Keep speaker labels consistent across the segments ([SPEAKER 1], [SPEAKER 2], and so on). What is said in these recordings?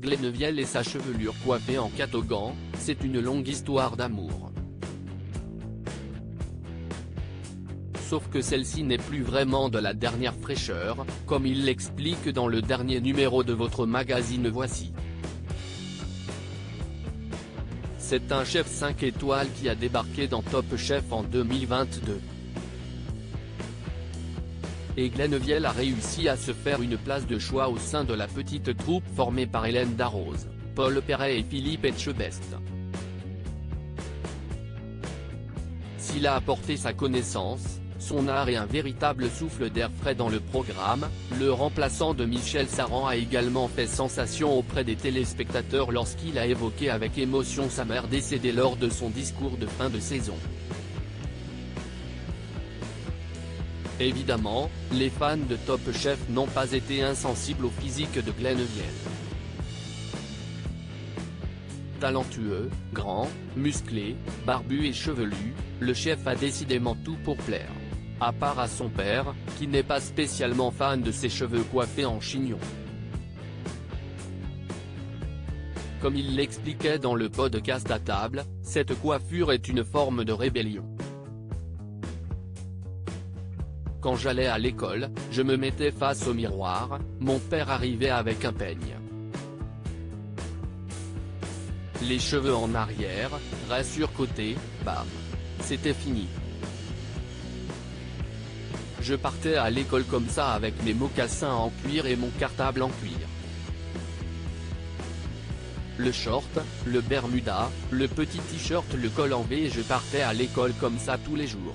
[SPEAKER 1] Glenneviel et sa chevelure coiffée en catogan, c'est une longue histoire d'amour. Sauf que celle-ci n'est plus vraiment de la dernière fraîcheur, comme il l'explique dans le dernier numéro de votre magazine Voici. C'est un chef 5 étoiles qui a débarqué dans Top Chef en 2022. Et Glenneviel a réussi à se faire une place de choix au sein de la petite troupe formée par Hélène Darroze, Paul Perret et Philippe Etchebest. S'il a apporté sa connaissance, son art et un véritable souffle d'air frais dans le programme, le remplaçant de Michel Saran a également fait sensation auprès des téléspectateurs lorsqu'il a évoqué avec émotion sa mère décédée lors de son discours de fin de saison. Évidemment, les fans de Top Chef n'ont pas été insensibles au physique de Glenneviel. Talentueux, grand, musclé, barbu et chevelu, le chef a décidément tout pour plaire. À part à son père, qui n'est pas spécialement fan de ses cheveux coiffés en chignon. Comme il l'expliquait dans le podcast à table, cette coiffure est une forme de rébellion. Quand j'allais à l'école, je me mettais face au miroir, mon père arrivait avec un peigne. Les cheveux en arrière, ras sur côté, bam. C'était fini. Je partais à l'école comme ça avec mes mocassins en cuir et mon cartable en cuir. Le short, le bermuda, le petit t-shirt, le col en V et je partais à l'école comme ça tous les jours.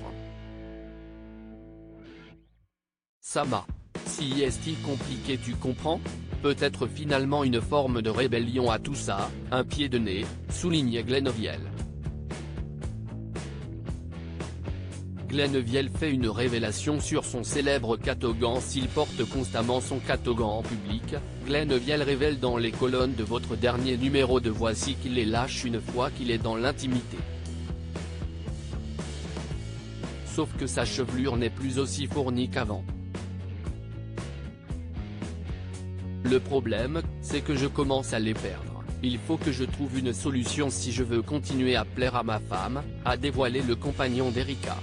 [SPEAKER 1] Ça m'a. Si est-il compliqué tu comprends? Peut-être finalement une forme de rébellion à tout ça, un pied de nez, soulignait Glenneviel. Glenneviel fait une révélation sur son célèbre catogan. S'il porte constamment son catogan en public, Glenneviel révèle dans les colonnes de votre dernier numéro de Voici qu'il les lâche une fois qu'il est dans l'intimité. Sauf que sa chevelure n'est plus aussi fournie qu'avant. Le problème, c'est que je commence à les perdre. Il faut que je trouve une solution si je veux continuer à plaire à ma femme, a dévoilé le compagnon d'Erika.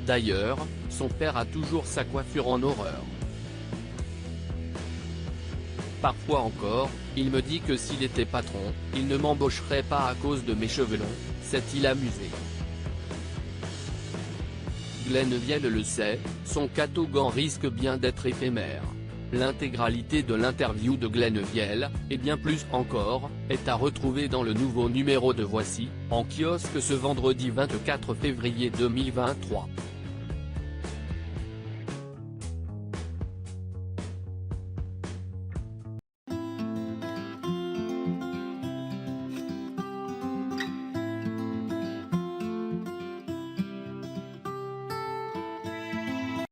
[SPEAKER 1] D'ailleurs, son père a toujours sa coiffure en horreur. Parfois encore, il me dit que s'il était patron, il ne m'embaucherait pas à cause de mes cheveux longs, s'est-il amusé. Glenneviel le sait, son catogan risque bien d'être éphémère. L'intégralité de l'interview de Glenneviel, et bien plus encore, est à retrouver dans le nouveau numéro de Voici, en kiosque ce vendredi 24 février 2023.